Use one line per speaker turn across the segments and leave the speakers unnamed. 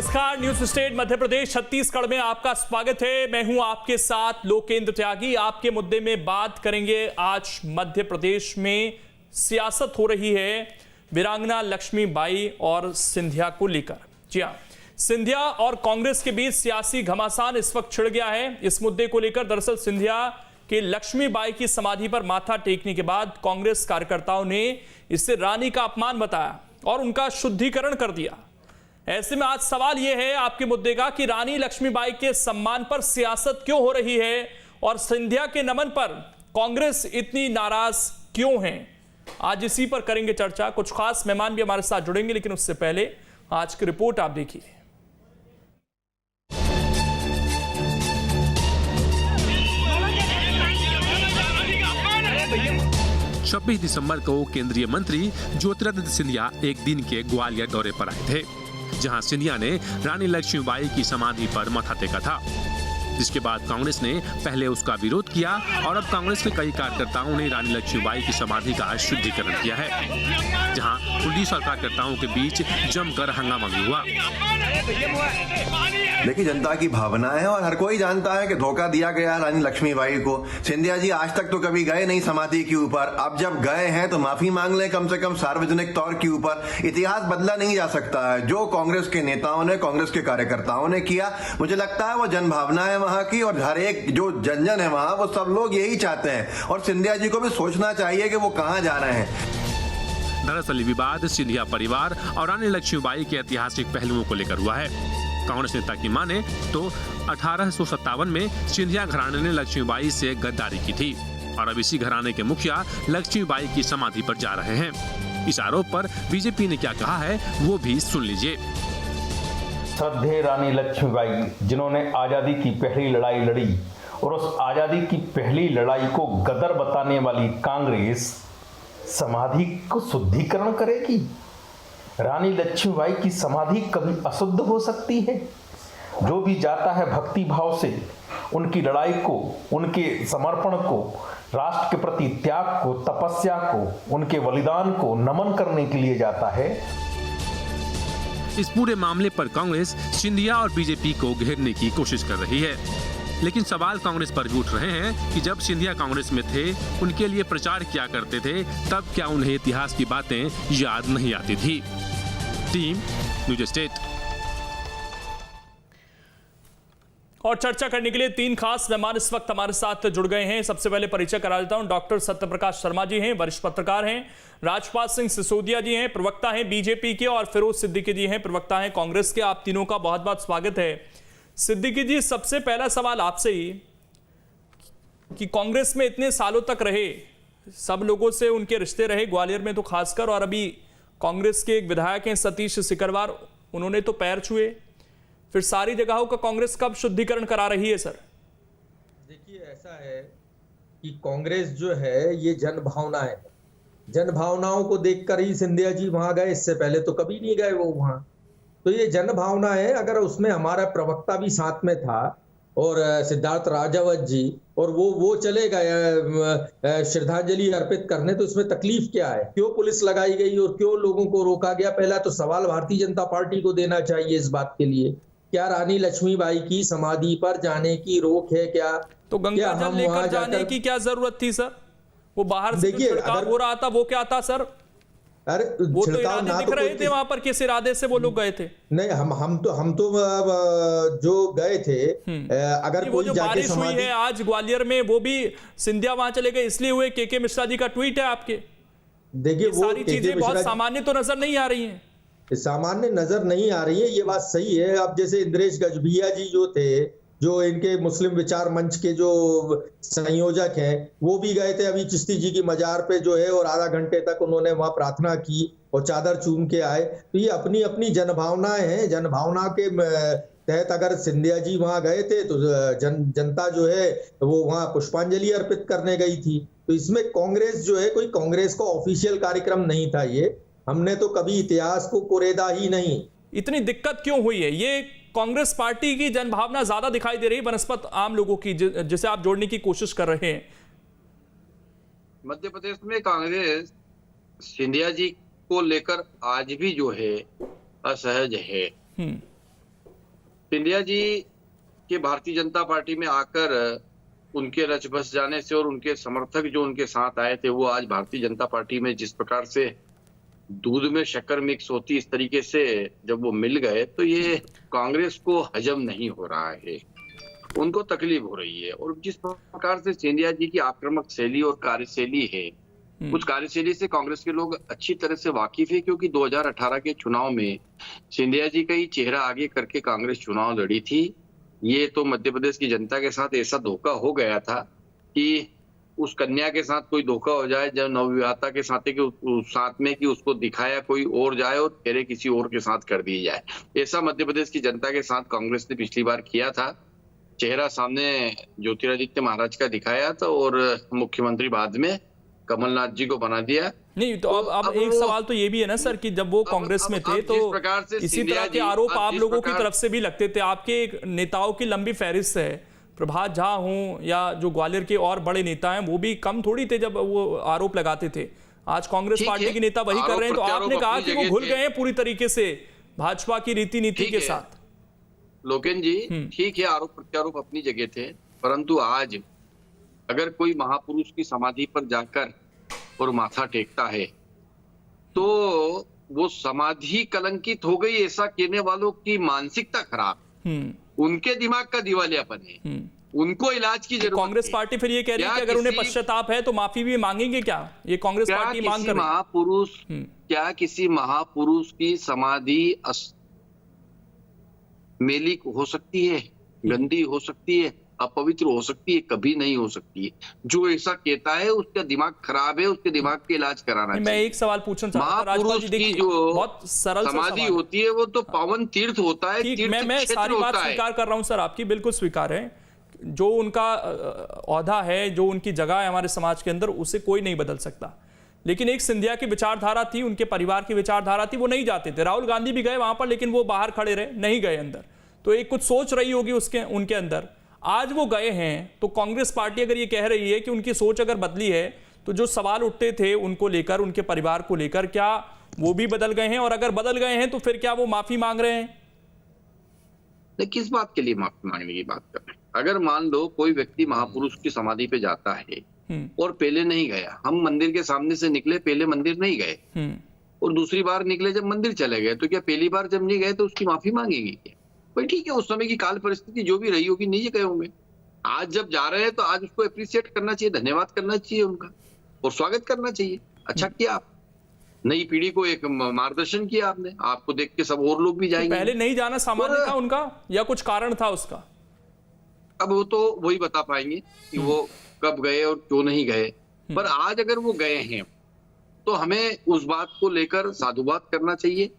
नमस्कार, news state Madhya Pradesh Chhattisgarh में आपका स्वागत है। मैं हूं आपके साथ लोकेंद्र त्यागी। आपके मुद्दे में बात करेंगे। आज मध्य प्रदेश में सियासत हो रही है वीरांगना लक्ष्मीबाई और सिंधिया को लेकर। जी हां, सिंधिया और कांग्रेस के बीच सियासी घमासान इस वक्त छिड़ गया है। इस मुद्दे को लेकर दरअसल सिंधिया के लक्ष्मीबाई की समाधि पर माथा टेकने के बाद कांग्रेस कार्यकर्ताओं ने इसे रानी का अपमान बताया और उनका शुद्धिकरण कर दिया। ऐसे में आज सवाल यह है आपके मुद्दे का कि रानी लक्ष्मीबाई के सम्मान पर सियासत क्यों हो रही है और सिंधिया के नमन पर कांग्रेस इतनी नाराज क्यों है। आज इसी पर करेंगे चर्चा। कुछ खास मेहमान भी हमारे साथ जुड़ेंगे, लेकिन उससे पहले आज की रिपोर्ट आप देखिए।
26 दिसंबर को केंद्रीय मंत्री ज्योतिरादित्य सिंधिया एक दिन के ग्वालियर दौरे पर आए थे, जहां सिंधिया ने रानी लक्ष्मीबाई की समाधि पर माथा टेका था, जिसके बाद कांग्रेस ने पहले उसका विरोध किया और अब कांग्रेस के कई कार्यकर्ताओं ने रानी लक्ष्मीबाई की समाधि का शुद्धिकरण किया है, जहां पुलिस और कार्यकर्ताओं के बीच जमकर हंगामा भी हुआ।
देखिए, जनता की भावना है और हर कोई जानता है कि धोखा दिया गया रानी लक्ष्मीबाई को। सिंधिया जी आज तक तो कभी गए नहीं समाधि के ऊपर, अब जब गए हैं तो माफी मांग लें कम से कम सार्वजनिक तौर के ऊपर। इतिहास बदला नहीं जा सकता है। जो कांग्रेस के नेताओं ने, कांग्रेस के कार्यकर्ताओं ने किया, मुझे लगता है वो जनभावना है वहां की, और हर एक जो जन है वहां, वो सब लोग यही चाहते हैं। और सिंधिया जी को भी सोचना चाहिए कि वो कहां जा रहे हैं।
दरअसल ये विवाद सिंधिया परिवार और रानी लक्ष्मीबाई के ऐतिहासिक पहलुओं को लेकर हुआ है। कांग्रेस नेता की माने तो 1857 में सिंधिया घराने ने लक्ष्मीबाई से गद्दारी की थी और अब इसी घराने के मुखिया लक्ष्मीबाई की समाधि पर जा रहे हैं। इस आरोप पर बीजेपी ने क्या कहा है वो भी सुन लीजिए।
श्रद्धेय रानी लक्ष्मीबाई, जिन्होंने आजादी की पहली लड़ाई लड़ी और उस आजादी की पहली लड़ाई को गदर बताने वाली कांग्रेस समाधि को शुद्धिकरण करेगी। रानी लक्ष्मीबाई की समाधि कभी अशुद्ध हो सकती है? जो भी जाता है भक्ति भाव से उनकी लड़ाई को, उनके समर्पण को, राष्ट्र के प्रति त्याग को, तपस्या को, उनके बलिदान को नमन करने के लिए जाता है।
इस पूरे मामले पर कांग्रेस सिंधिया और बीजेपी को घेरने की कोशिश कर रही है, लेकिन सवाल कांग्रेस पर भी उठ रहे हैं कि जब सिंधिया कांग्रेस में थे, उनके लिए प्रचार किया करते थे, तब क्या उन्हें इतिहास की बातें याद नहीं आती थी। Team news state.
और चर्चा करने के लिए तीन खास मेहमान इस वक्त हमारे साथ जुड़ गए हैं। सबसे पहले परिचय करा देता हूं। डॉक्टर सत्यप्रकाश शर्मा जी हैं, वरिष्ठ पत्रकार हैं। राजपाल सिंह सिसोदिया जी हैं, प्रवक्ता हैं बीजेपी के। और फिरोज सिद्दीकी जी हैं, प्रवक्ता हैं कांग्रेस के। आप तीनों का बहुत बहुत स्वागत है। सिद्दीकी जी, सबसे पहला सवाल आपसे ही कि कांग्रेस में इतने सालों तक रहे, सब लोगों से उनके रिश्ते रहे, ग्वालियर में तो खासकर, और अभी कांग्रेस के एक विधायक हैं सतीश सिकरवार, उन्होंने तो पैर छुए, फिर सारी जगहों का कांग्रेस कब शुद्धिकरण करा रही है सर?
देखिए, ऐसा है कि कांग्रेस जो है ये जन भावना है। जन भावनाओं को देखकर ही सिंधिया जी वहां गए, इससे पहले तो कभी नहीं गए वो वहां। तो ये जन भावना है। अगर उसमें हमारा प्रवक्ता भी साथ में था और सिद्धार्थ राजावत जी, और वो चले गए श्रद्धांजलि अर्पित करने, तो इसमें तकलीफ क्या है? क्यों पुलिस लगाई गई और क्यों लोगों को रोका गया? पहला तो सवाल भारतीय जनता पार्टी को देना चाहिए इस बात के लिए। क्या रानी लक्ष्मीबाई की समाधि पर जाने की रोक है क्या?
तो गंगा जल लेकर जाने की क्या जरूरत थी सर? वो बाहर से छिड़काव हो रहा था, वो क्या था सर?
अरे
वो तो इरादे दिख रहे थे वहां पर, किस इरादे से वो लोग गए थे?
नहीं, हम तो जो गए थे, अगर
वो जो बारिश हुई है आज ग्वालियर में, वो भी सिंधिया वहां चले गए इसलिए हुए। के मिश्रा जी का ट्वीट है आपके। देखिए, वो सारी चीजें बहुत सामान्य तो नजर नहीं आ रही हैं।
सामान्य नजर नहीं आ रही है, ये बात सही है। अब जैसे इंद्रेश गजभिया जी जो थे, जो इनके मुस्लिम विचार मंच के जो संयोजक हैं, वो भी गए थे अभी चिश्ती जी की मजार पे जो है, और आधा घंटे तक उन्होंने वहां प्रार्थना की और चादर चूम के आए। तो ये अपनी अपनी जनभावनाएं हैं। जनभावना के तहत अगर सिंधिया जी वहां गए थे तो जनता जो है वो वहां पुष्पांजलि अर्पित करने गई थी। तो इसमें कांग्रेस जो है, कोई कांग्रेस का ऑफिशियल कार्यक्रम नहीं था ये। हमने तो कभी इतिहास को कुरेदा ही नहीं।
इतनी दिक्कत क्यों हुई है? ये कांग्रेस पार्टी की जनभावना ज्यादा दिखाई दे रही है बनस्पत आम लोगों की, जिसे आप जोड़ने की कोशिश कर रहे हैं।
मध्य प्रदेश में कांग्रेस सिंधिया जी को लेकर आज भी जो है असहज है। सिंधिया जी के भारतीय जनता पार्टी में आकर उनके रच बस जाने से और उनके समर्थक जो उनके साथ आए थे वो आज भारतीय जनता पार्टी में जिस प्रकार से दूध में शक्कर मिक्स होती इस तरीके से जब वो मिल गए तो ये कांग्रेस को हजम नहीं हो रहा है, उनको तकलीफ हो रही है। और जिस प्रकार से सिंधिया जी की आक्रामक शैली और कार्यशैली है, उस कार्यशैली से कांग्रेस के लोग अच्छी तरह से वाकिफ है, क्योंकि 2018 के चुनाव में सिंधिया जी का ही चेहरा आगे करके कांग्रेस चुनाव लड़ी थी। ये तो मध्य प्रदेश की जनता के साथ ऐसा धोखा हो गया था कि उस कन्या के साथ कोई धोखा हो जाए जब नवविवाहिता के साथ में कि उसको दिखाया कोई और जाए और फेरे किसी और के साथ कर दी जाए। ऐसा मध्य प्रदेश की जनता के साथ कांग्रेस ने पिछली बार किया था। चेहरा सामने ज्योतिरादित्य महाराज का दिखाया था और मुख्यमंत्री बाद में कमलनाथ जी को बना दिया।
नहीं तो अब एक सवाल तो ये भी है ना सर कि जब वो कांग्रेस में थे तो इसी तरह के आरोप आप लोगों की तरफ से भी लगते थे। आपके नेताओं की लंबी फहरिस्त है, प्रभात झा हों या जो ग्वालियर के और बड़े नेता हैं वो भी कम थोड़ी थे जब वो आरोप लगाते थे। आज कांग्रेस पार्टी के नेता वही कर रहे हैं, तो आपने कहा कि वो घुल गए हैं पूरी तरीके से भाजपा की रीति नीति के साथ।
लोकेन जी ठीक है, आरोप प्रत्यारोप अपनी जगह थे, परंतु आज अगर कोई महापुरुष की समाधि पर जाकर और माथा टेकता है तो वो समाधि कलंकित हो गई, ऐसा कहने वालों की मानसिकता खराब, उनके दिमाग का दिवालियापन है, उनको इलाज की जरूरत।
कांग्रेस पार्टी फिर ये कह रही है कि अगर उन्हें पश्चाताप है तो माफी भी मांगेंगे क्या? ये कांग्रेस पार्टी मांग कर
महापुरुष क्या किसी महापुरुष की समाधि मेली हो सकती है, गंदी हो सकती है, अपवित्र हो सकती है? कभी नहीं हो सकती है। जो ऐसा कहता है उसका दिमाग खराब है, उसके दिमाग के इलाज कराना चाहिए।
मैं एक सवाल पूछना चाहता हूं,
महापुरुष की जो
बहुत सरल
समाधि होती है वो तो पावन तीर्थ होता है,
मैं सारी बात स्वीकार कर रहा हूं सर, आपकी बिल्कुल स्वीकार है। जो उनका औहदा है, जो उनकी जगह है हमारे समाज के अंदर, उसे कोई नहीं बदल सकता। लेकिन एक सिंधिया की विचारधारा थी, उनके परिवार की विचारधारा थी, वो नहीं जाते थे। राहुल गांधी भी गए वहां पर, लेकिन वो बाहर खड़े रहे, नहीं गए अंदर। तो एक कुछ सोच रही होगी उनके अंदर। आज वो गए हैं तो कांग्रेस पार्टी अगर ये कह रही है कि उनकी सोच अगर बदली है तो जो सवाल उठते थे उनको लेकर, उनके परिवार को लेकर, क्या वो भी बदल गए हैं? और अगर बदल गए हैं तो फिर क्या वो माफी मांग रहे हैं?
किस बात के लिए माफी मांगने की बात कर रहे हैं? अगर मान लो कोई व्यक्ति महापुरुष की समाधि पे जाता है और पहले नहीं गया, हम मंदिर के सामने से निकले, पहले मंदिर नहीं गए और दूसरी बार निकले जब मंदिर चले गए, तो क्या पहली बार जब नहीं गए तो उसकी माफी मांगेंगे क्या? भाई ठीक है, उस समय की काल परिस्थिति जो भी रही होगी नहीं गए होंगे। आज जब जा रहे हैं तो आज उसको अप्रिशिएट करना चाहिए, धन्यवाद करना चाहिए उनका और स्वागत करना चाहिए। अच्छा किया आप, नई पीढ़ी को एक मार्गदर्शन किया आपने, आपको देख के सब और लोग भी जाएंगे।
पहले नहीं जाना सामान्य था उनका या कुछ कारण था उसका?
अब वो तो वही बता पाएंगे कि वो कब गए और क्यों नहीं गए। पर आज अगर वो गए हैं तो हमें उस बात को लेकर साधुवाद करना चाहिए।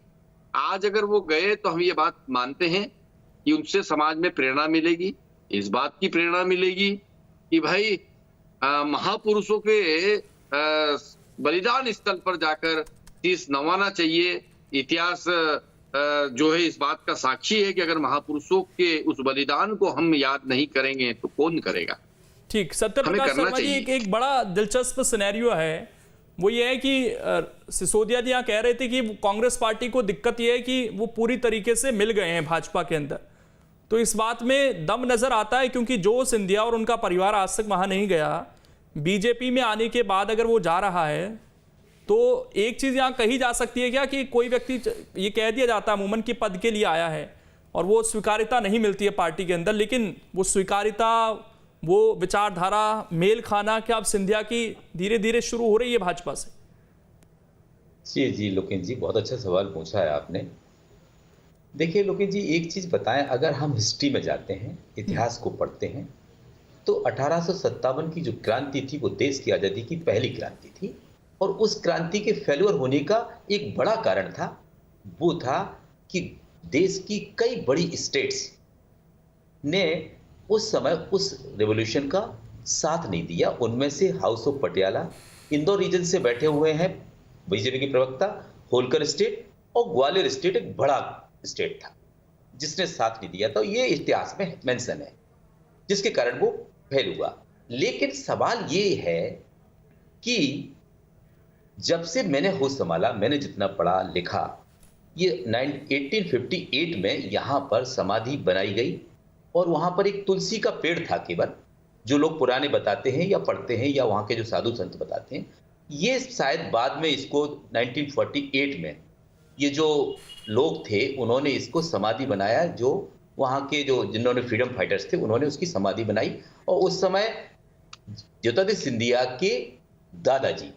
आज अगर वो गए तो हम ये बात मानते हैं कि उनसे समाज में प्रेरणा मिलेगी, इस बात की प्रेरणा मिलेगी कि भाई महापुरुषों के बलिदान स्थल पर जाकर शीश नवाना चाहिए। इतिहास जो है इस बात का साक्षी है कि अगर महापुरुषों के उस बलिदान को हम याद नहीं करेंगे तो कौन करेगा?
ठीक, सत्यप्रकाश शर्मा जी, एक बड़ा दिलचस्प सिनेरियो है, वो ये है कि सिसोदिया जी यहाँ कह रहे थे कि कांग्रेस पार्टी को दिक्कत ये है कि वो पूरी तरीके से मिल गए हैं भाजपा के अंदर। तो इस बात में दम नजर आता है, क्योंकि जो सिंधिया और उनका परिवार आज तक वहां नहीं गया, बीजेपी में आने के बाद अगर वो जा रहा है तो एक चीज यहां कही जा सकती है क्या कि कोई व्यक्ति, ये कह दिया जाता है अमूमन, कि पद के लिए आया है और वो स्वीकार्यता नहीं मिलती है पार्टी के अंदर, लेकिन वो स्वीकार्यता, वो विचारधारा, मेल खाना क्या अब सिंधिया की धीरे धीरे शुरू हो रही है भाजपा से?
जी लोकेन जी, बहुत अच्छा सवाल पूछा है आपने। देखिए लोकेन जी, एक चीज बताएं, अगर हम हिस्ट्री में जाते हैं, इतिहास को पढ़ते हैं, तो 1857 की जो क्रांति थी वो देश की आजादी की पहली क्रांति थी और उस क्रांति के फेल्योर होने का एक बड़ा कारण था, वो था कि देश की कई बड़ी स्टेट्स ने उस समय उस रेवोल्यूशन का साथ नहीं दिया। उनमें से house of Patiala, Indore region से बैठे हुए हैं बीजेपी के प्रवक्ता, होलकर स्टेट और ग्वालियर स्टेट एक बड़ा स्टेट था जिसने साथ नहीं दिया था। ये इतिहास में मेंशन है, जिसके कारण वो फेल हुआ। लेकिन सवाल ये है कि जब से मैंने होश संभाला, मैंने जितना पढ़ा लिखा, ये 1858 में यहाँ पर समाधि बनाई गई और वहाँ पर एक तुलसी का पेड़ था केवल, जो लोग पुराने बताते हैं या पढ़ते हैं या वहाँ के जो साधु संत बताते हैं। ये शायद बाद में इसको 1948 में ये जो लोग थे उन्होंने इसको समाधि बनाया, जो वहाँ के जो जिन्होंने फ्रीडम फाइटर्स थे उन्होंने उसकी समाधि बनाई। और उस समय ज्योतिरादित्य सिंधिया के दादाजी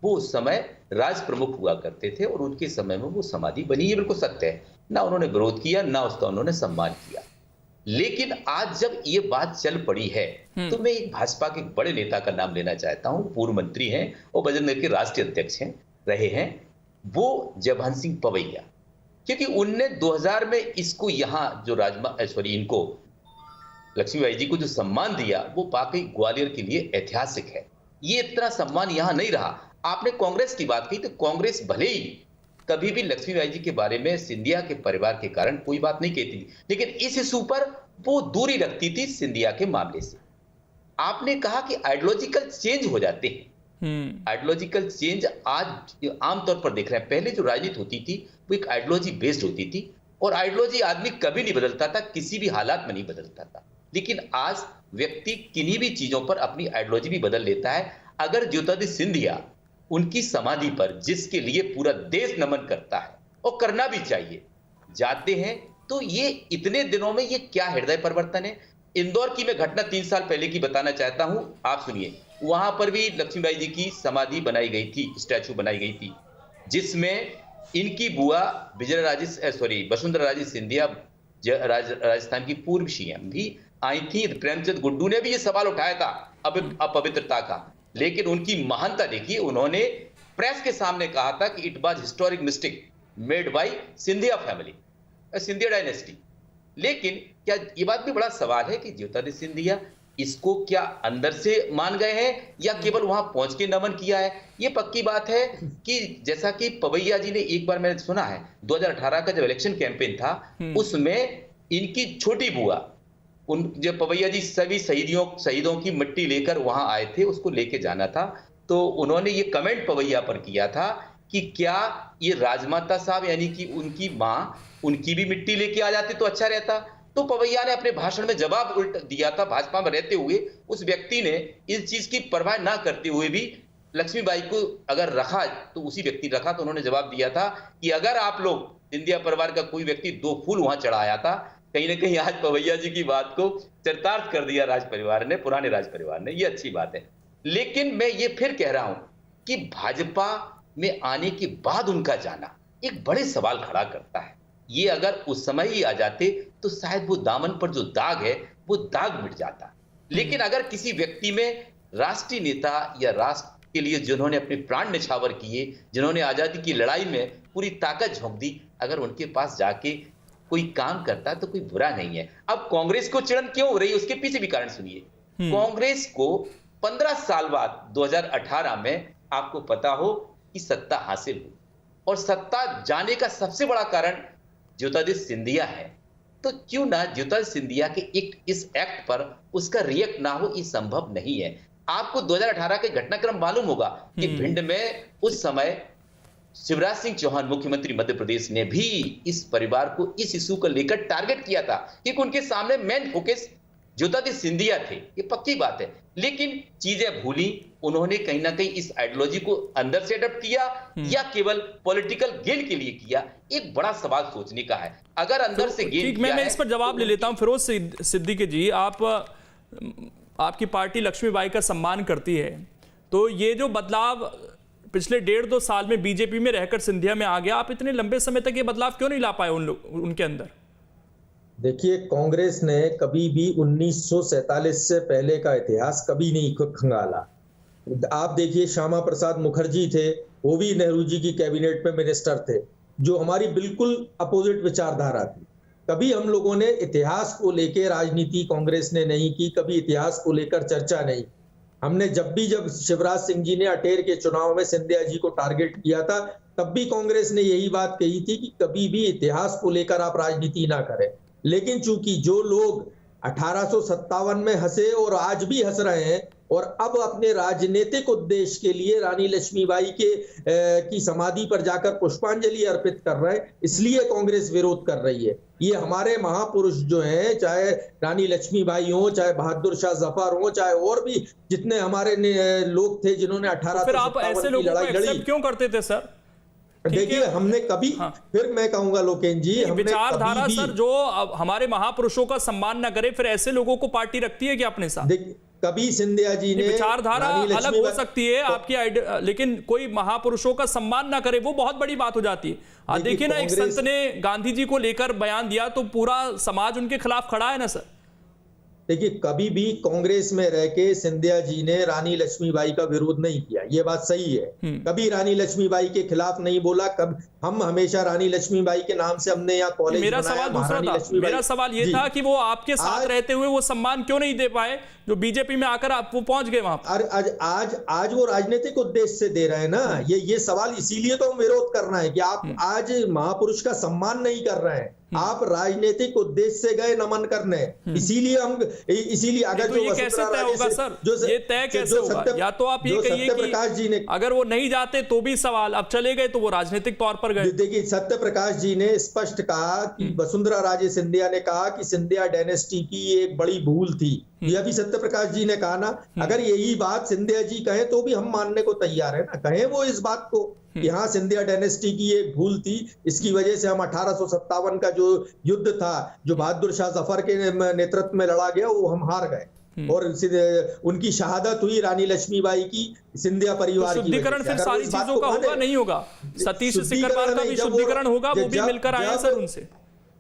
वो उस समय राज प्रमुख हुआ करते थे और उनके समय में वो समाधि बनी। ये बिल्कुल सत्य है, ना उन्होंने विरोध किया ना उसका उन्होंने सम्मान किया। लेकिन आज जब ये बात चल पड़ी है तो मैं एक भाजपा के बड़े नेता का नाम लेना चाहता हूं, पूर्व मंत्री हैं और बजरंग दल के राष्ट्रीय अध्यक्ष हैं रहे हैं, वो जयभान सिंह पवैया। क्योंकि उनने 2000 में इसको यहाँ जो इनको लक्ष्मीबाई जी को जो सम्मान दिया वो वाकई ग्वालियर के लिए ऐतिहासिक है। ये इतना सम्मान यहाँ नहीं रहा। आपने कांग्रेस की बात की तो कांग्रेस भले ही कभी भी लक्ष्मीबाई जी के बारे में सिंधिया के परिवार के कारण कोई बात नहीं कहती थी, लेकिन इस इशू पर वो दूरी रखती थी सिंधिया के मामले से। आपने कहा कि आइडियोलॉजिकल चेंज हो जाते हैं। आइडियोलॉजिकल चेंज आज आमतौर पर देख रहे हैं। पहले जो राजनीति होती थी वो एक आइडियोलॉजी बेस्ड होती थी और आइडियोलॉजी आदमी कभी नहीं बदलता था, किसी भी हालात में नहीं बदलता था। लेकिन आज व्यक्ति किन्हीं भी चीजों पर अपनी आइडियोलॉजी भी बदल लेता है। अगर ज्योतिरादित्य सिंधिया उनकी समाधि पर, जिसके लिए पूरा देश नमन करता है और करना भी चाहिए, जाते हैं तो ये इतने दिनों में ये क्या हृदय परिवर्तन है। इंदौर की मैं घटना 3 साल पहले की बताना चाहता हूं, आप सुनिए। वहां पर भी लक्ष्मीबाई जी की समाधि बनाई गई थी, स्टैचू बनाई गई थी, जिसमें इनकी बुआ वसुंधरा राजे सिंधिया राजस्थान की पूर्व सीएम भी आई थी। प्रेमचंद गुड्डू ने भी ये सवाल उठाया था अपवित्रता का, लेकिन उनकी महानता देखिए, उन्होंने प्रेस के सामने कहा था कि it was historic mistake made by Scindia family, Scindia dynasty. लेकिन क्या ये बात भी बड़ा सवाल है कि ज्योतिरादित्य सिंधिया इसको क्या अंदर से मान गए हैं या केवल वहां पहुंच के नमन किया है। ये पक्की बात है कि जैसा कि पवैया जी ने एक बार मैंने सुना है 2018 का जब इलेक्शन कैंपेन था उसमें इनकी छोटी बुआ, उन जब पवैया जी सभी शहीदों की मिट्टी लेकर वहां आए थे, उसको लेके जाना था, तो उन्होंने ये कमेंट पवैया पर किया था कि क्या ये राजमाता साहब यानी कि उनकी मां, उनकी भी मिट्टी लेके आ जाते तो अच्छा रहता। तो पवैया ने अपने भाषण में जवाब उल्टा दिया था। भाजपा में रहते हुए उस व्यक्ति ने इस चीज की परवाह ना करते हुए भी लक्ष्मीबाई को अगर रखा तो उसी व्यक्ति रखा, तो उन्होंने जवाब दिया था कि अगर आप लोग सिंधिया परिवार का कोई व्यक्ति 2 फूल वहां चढ़ाया था, कहीं ना कहीं आज पवैया जी की बात को चरितार्थ कर दिया राज परिवार ने, पुराने राज परिवार ने। ये अच्छी बात है। लेकिन मैं ये फिर कह रहा हूं कि भाजपा में आने के बाद उनका जाना एक बड़े सवाल खड़ा करता है। ये अगर उस समय ही आ जाते तो शायद वो दामन पर जो दाग है वो दाग मिट जाता। लेकिन अगर किसी व्यक्ति में राष्ट्रीय नेता या राष्ट्र के लिए जिन्होंने अपने प्राण न्यौछावर किए, जिन्होंने आजादी की लड़ाई में पूरी ताकत झोंक दी, अगर उनके पास जाके कोई काम करता तो कोई बुरा नहीं है। अब कांग्रेस को चिड़न क्यों हो रही है उसके पीछे भी कारण सुनिए। कांग्रेस को 15 साल बाद 2018 में आपको पता हो कि सत्ता हासिल हुई और सत्ता जाने का सबसे बड़ा कारण ज्योतिरादित्य सिंधिया है। तो क्यों ना ज्योतिरादित्य सिंधिया के इस एक्ट पर उसका रिएक्ट ना हो, ये संभव नहीं है। आपको 2018 के घटनाक्रम मालूम होगा कि भिंड में उस समय शिवराज सिंह चौहान मुख्यमंत्री मध्य प्रदेश ने भी इस परिवार को इस इशू को लेकर टारगेट किया था, क्योंकि उनके सामने मेन फोकस ज्योतिरादित्य सिंधिया थे। ये पक्की बात है। लेकिन चीजें भूली, उन्होंने कहीं ना कहीं इस आइडियोलॉजी को अंदर से अडॉप्ट किया या केवल पॉलिटिकल गेन के लिए किया, एक बड़ा सवाल सोचने का है। अगर अंदर से गेन किया
मैं इस पर जवाब ले लेता हूं। फिरोज सिद्दीकी जी, आपकी पार्टी लक्ष्मीबाई का सम्मान करती है, तो ये जो बदलाव पिछले 1.5-2 साल में बीजेपी में रहकर सिंधिया में आ गया, आप इतने लंबे समय तक ये बदलाव क्यों नहीं ला पाए उनके अंदर?
देखिए, कांग्रेस ने कभी भी 1947 से पहले का इतिहास कभी नहीं खंगाला। आप देखिए, श्यामा प्रसाद मुखर्जी थे, वो भी नेहरू जी की कैबिनेट में मिनिस्टर थे, जो हमारी बिल्कुल अपोजिट विचारधारा थी। कभी हम लोगों ने इतिहास को लेकर राजनीति कांग्रेस ने नहीं की, कभी इतिहास को लेकर चर्चा नहीं। हमने जब शिवराज सिंह जी ने अटेर के चुनाव में सिंधिया जी को टारगेट किया था, तब भी कांग्रेस ने यही बात कही थी कि कभी भी इतिहास को लेकर आप राजनीति ना करें। लेकिन चूंकि जो लोग 1857 में हंसे और आज भी हंस रहे हैं और अब अपने राजनीतिक उद्देश्य के लिए रानी लक्ष्मीबाई की समाधि पर जाकर पुष्पांजलि अर्पित कर रहे हैं, इसलिए कांग्रेस विरोध कर रही है। ये हमारे महापुरुष जो हैं, चाहे रानी लक्ष्मीबाई हो, चाहे बहादुर शाह जफर हो, चाहे और भी जितने हमारे लोग थे जिन्होंने 1857
फिर आप ऐसे लोगों को एक्सेप्ट क्यों करते थे सर?
देखिए हमने कभी फिर मैं कहूंगा लोकेन जी,
विचारधारा सर जो हमारे महापुरुषों का सम्मान न करे, फिर ऐसे लोगों को पार्टी रखती है क्या अपने साथ?
देखिए कभी सिंधिया जी ने
विचारधारा अलग हो सकती है आपकी, लेकिन कोई महापुरुषों का सम्मान ना करे वो बहुत बड़ी बात हो जाती है। देखिए ना, एक संत ने गांधी जी को लेकर बयान दिया तो पूरा समाज उनके खिलाफ खड़ा है ना सर।
देखिए कभी भी कांग्रेस में रह के सिंधिया जी ने रानी लक्ष्मीबाई का विरोध नहीं किया, ये बात सही है। कभी रानी लक्ष्मीबाई के खिलाफ नहीं बोला। हम हमेशा रानी लक्ष्मीबाई के नाम से हमने यहाँ कॉलेज
मेरा सवाल दूसरा था। मेरा सवाल ये था कि वो आपके साथ रहते हुए वो सम्मान क्यों नहीं दे पाए जो बीजेपी में आकर आप वो पहुंच गए वहां पर?
आज वो राजनीतिक उद्देश्य से दे रहे हैं ना। ये सवाल इसीलिए तो हम विरोध करना है कि आप आज महापुरुष का सम्मान नहीं कर रहे हैं, आप राजनीतिक उद्देश्य से गए नमन करने। इसीलिए अगर
तो ये कैसे तय होगा सर? ये तय कैसे होगा? या तो आप ये कहिए कि अगर वो नहीं जाते तो भी सवाल, अब चले गए तो वो राजनीतिक तौर पर गए।
देखिए सत्य प्रकाश जी ने स्पष्ट कहा कि वसुंधरा राजे सिंधिया ने कहा कि सिंधिया डायनेस्टी की एक बड़ी भूल थी। यह भी सत्य प्रकाश जी ने कहा ना। अगर यही बात सिंधिया जी कहें तो भी हम मानने को तैयार है ना। कहें वो इस बात को कि हाँ सिंधिया डायनेस्टी की एक भूल थी, इसकी वजह से हम 1857 का जो युद्ध था जो बहादुर शाह जफर के नेतृत्व में लड़ा गया वो हम हार गए और उनकी शहादत हुई रानी लक्ष्मीबाई की सिंधिया परिवार की।
शुद्धिकरण फिर सारी चीजों का होगा नहीं होगा? सतीश सिकरवार का भी शुद्धिकरण होगा, वो भी मिलकर आए सर उनसे।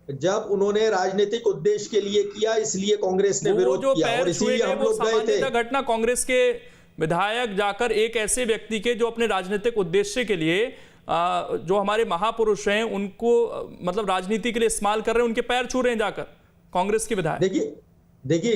जब उन्होंने राजनीतिक उद्देश्य के लिए किया इसलिए कांग्रेस ने विरोध किया और इसीलिए हम लोग गए थे।
घटना कांग्रेस के विधायक जाकर एक ऐसे व्यक्ति के जो अपने राजनीतिक उद्देश्य के लिए जो हमारे महापुरुष हैं उनको मतलब राजनीति के लिए इस्तेमाल कर रहे हैं, उनके पैर छू रहे हैं जाकर कांग्रेस के विधायक।
देखिए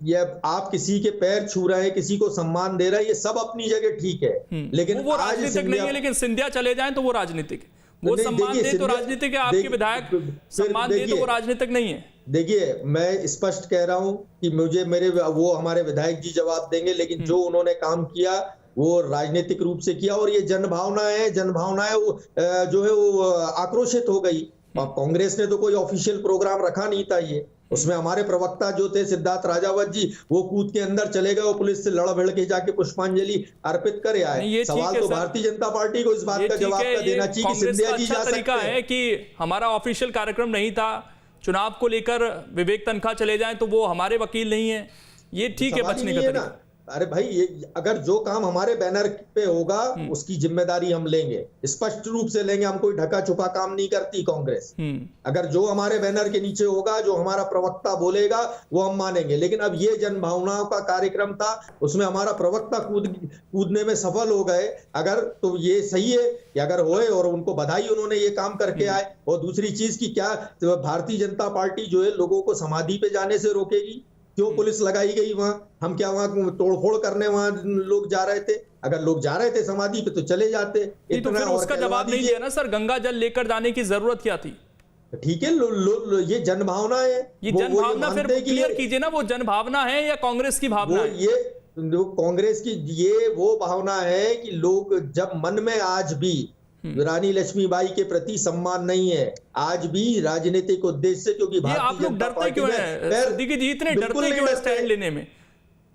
ये आप किसी के पैर छू रहे हैं, किसी को सम्मान दे रहे हैं, ये सब अपनी जगह ठीक है, लेकिन
वो राजनीतिक नहीं है। लेकिन सिंधिया चले जाएं तो वो राजनीतिक है, वो सम्मान दे तो राजनीतिक है, आपके विधायक सम्मान दे तो वो राजनीतिक नहीं है।
देखिए मैं स्पष्ट कह रहा हूं कि वो हमारे विधायक जी जवाब देंगे, लेकिन जो उन्होंने काम किया वो राजनीतिक रूप से किया और ये जनभावनाएं जो है वो आक्रोशित हो गई। कांग्रेस ने तो कोई ऑफिशियल प्रोग्राम रखा नहीं था। ये उसमें हमारे प्रवक्ता जो थे सिद्धार्थ राजावत जी वो कूद के अंदर चले गए और पुलिस से लड़ भिड़ के जाके पुष्पांजलि अर्पित करे आए। सवाल तो भारतीय जनता पार्टी को इस बात का जवाब देना चाहिए कि सिंधिया जी जा सकते हैं
कि हमारा ऑफिशियल कार्यक्रम नहीं था, चुनाव को लेकर विवेक तनखा चले जाएं तो वो हमारे वकील नहीं है, ये ठीक है बचने का तरीका।
अरे भाई ये अगर जो काम हमारे बैनर पे होगा उसकी जिम्मेदारी हम लेंगे, स्पष्ट रूप से लेंगे। हम कोई ढका छुपा काम नहीं करती कांग्रेस। अगर जो हमारे बैनर के नीचे होगा, जो हमारा प्रवक्ता बोलेगा वो हम मानेंगे। लेकिन अब ये जन भावनाओं का कार्यक्रम था, उसमें हमारा प्रवक्ता कूदने में सफल हो गए अगर, तो ये सही है कि अगर होए और उनको बधाई, उन्होंने ये काम करके आए। और दूसरी चीज की क्या भारतीय जनता पार्टी जो है लोगों को समाधि पे जाने से रोकेगी? क्यों पुलिस लगाई गई वहां? हम क्या वहां तोड़फोड़ करने वहां लोग जा रहे थे? अगर लोग जा रहे थे समाधि पे तो चले जाते।
तो फिर उसका जवाब नहीं दिया ना सर, गंगा जल लेकर जाने की जरूरत क्या थी?
ठीक है, ये जनभावना है।
ये जनभावना फिर क्लियर कीजिए ना, वो जनभावना है या कांग्रेस की भावना है?
ये कांग्रेस की ये वो भावना है कि लोग जब मन में आज भी रानी लक्ष्मीबाई के प्रति सम्मान नहीं है, आज भी राजनीतिक उद्देश्य से, क्योंकि
आप लोग डरते क्यों हैं? जी इतने डरते क्यों हैं स्टैंड लेने में?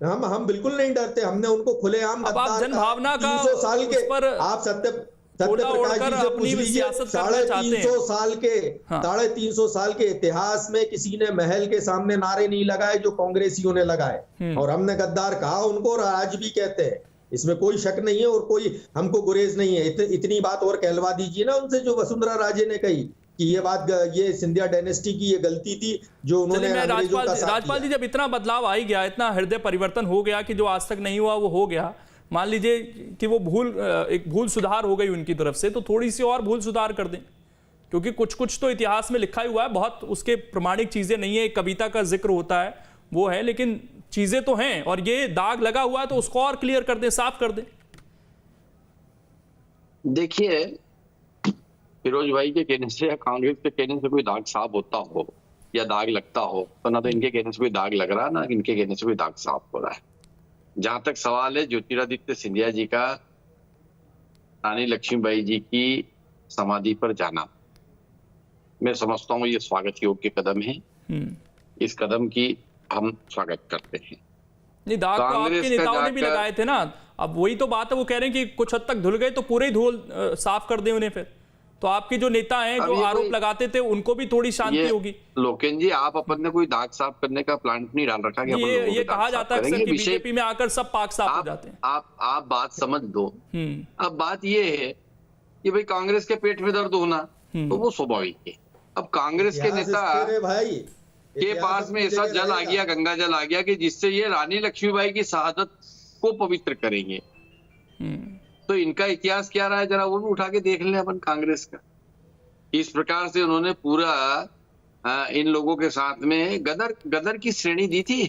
हम बिल्कुल नहीं डरते। हमने उनको खुलेआम
जनभावना का
300 साल के
पर
आप सत्य प्रकाश जी से पूछ लीजिए, 350 साल के इतिहास में किसी ने महल के सामने नारे नहीं लगाए जो कांग्रेसियों ने लगाए। और हमने गद्दार कहा उनको और आज भी कहते हैं, इसमें कोई शक नहीं है और कोई हमको गुरेज नहीं है। इतनी बात और कहलवा दीजिए ना उनसे जो वसुंधरा राजे ने कही कि ये बात, ये सिंधिया डायनेस्टी की ये गलती थी जो उन्होंने अंग्रेजों का साथ किया।
राजपाल जी, जब इतना बदलाव आ ही गया, इतना हृदय परिवर्तन हो गया कि जो आज तक नहीं हुआ वो हो गया, मान लीजिए कि वो एक भूल सुधार हो गई उनकी तरफ से, तो थोड़ी सी और भूल सुधार कर दें, क्योंकि कुछ तो इतिहास में लिखा ही हुआ है, बहुत उसके प्रमाणिक चीजें नहीं है। एक कविता का जिक्र होता है वो है, लेकिन चीजें तो हैं और ये दाग लगा हुआ है तो उसको और क्लियर कर दें, साफ कर दें।
देखिए फिरोज भाई के कहने से या कांग्रेस के कहने से कोई दाग साफ होता हो या दाग लगता हो तो ना तो इनके कहने से कोई दाग लग रहा है ना इनके कहने से कोई दाग साफ हो रहा है। जहां तक सवाल है ज्योतिरादित्य सिंधिया जी का रानी लक्ष्मीबाई जी की समाधि पर जाना, मैं समझता हूँ ये स्वागत योग्य कदम है। इस कदम की हम स्वागत करते हैं।
नहीं, दाग तो आपके नेताओं ने भी लगाए थे ना। अब वही तो बात है, वो कह रहे हैं कि कुछ हद तक धुल गए तो पूरे ही धूल साफ कर दें उन्हें। फिर तो आपके जो नेता हैं जो आरोप लगाते थे उनको भी थोड़ी शांति होगी।
लोकेन जी, आप अपन ने कोई दाग साफ करने का प्लांट नहीं डाल रखा कि
ये कहा जाता है कि बीजेपी में आकर सब पाक साफ हो जाते हैं।
आप बात समझ दो। अब बात ये है कि भाई कांग्रेस के पेट में दर्द होना तो वो स्वाभाविक है। अब कांग्रेस के नेता
भाई
के पास में ऐसा जल आ गया, गंगा जल आ गया कि जिससे ये रानी लक्ष्मीबाई की शहादत को पवित्र करेंगे। तो इनका इतिहास क्या रहा है जरा वो भी उठा के देख लें अपन कांग्रेस का। इस प्रकार से उन्होंने पूरा इन लोगों के साथ में गदर की श्रेणी दी थी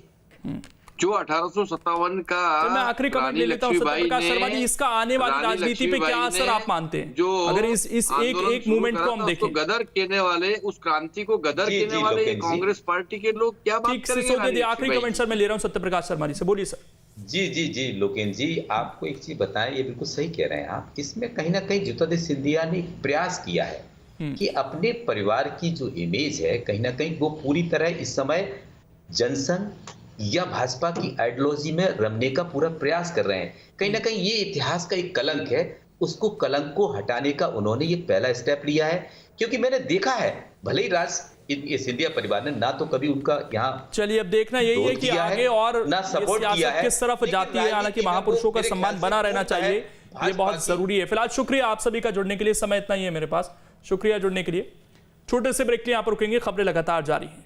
जो 1857 का।
तो मैं आखिरी कमेंट ले लेता हूं सत्यप्रकाश शर्मा जी, इसका आने वाली राजनीति पे क्या असर आप मानते हैं जो अगर इस एक मूवमेंट को हम देखें?
तो गदर कहने वाले, उस क्रांति को गदर कहने वाले कांग्रेस पार्टी के लोग क्या बात करेंगे?
आखिरी कमेंट सर मैं ले रहा हूं सत्यप्रकाश शर्मा जी से, बोलिए सर।
जी लोकेन जी, आपको एक चीज बताएं, ये बिल्कुल सही कह रहे हैं आप। इसमें कहीं ना कहीं ज्योतिरादित्य सिंधिया ने प्रयास किया है कि अपने परिवार की जो इमेज है कहीं ना कहीं वो पूरी तरह इस समय जनसंघ या भाजपा की आइडियोलॉजी में रमने का पूरा प्रयास कर रहे हैं। कहीं ना कहीं ये इतिहास का एक कलंक है, उसको कलंक को हटाने का उन्होंने ये पहला स्टेप लिया है। क्योंकि मैंने देखा है, भले ही ये सिंधिया परिवार ने ना तो कभी उनका यहाँ,
चलिए अब देखना यही है कि आगे और
ना सपोर्ट किया है,
किस तरफ जाती है। हालांकि महापुरुषों का सम्मान बना रहना चाहिए, ये बहुत जरूरी है। फिलहाल शुक्रिया आप सभी का जुड़ने के लिए। समय इतना ही है मेरे पास, शुक्रिया जुड़ने के लिए। छोटे से ब्रेक के लिए यहाँ पर रुकेंगे, खबरें लगातार जारी हैं।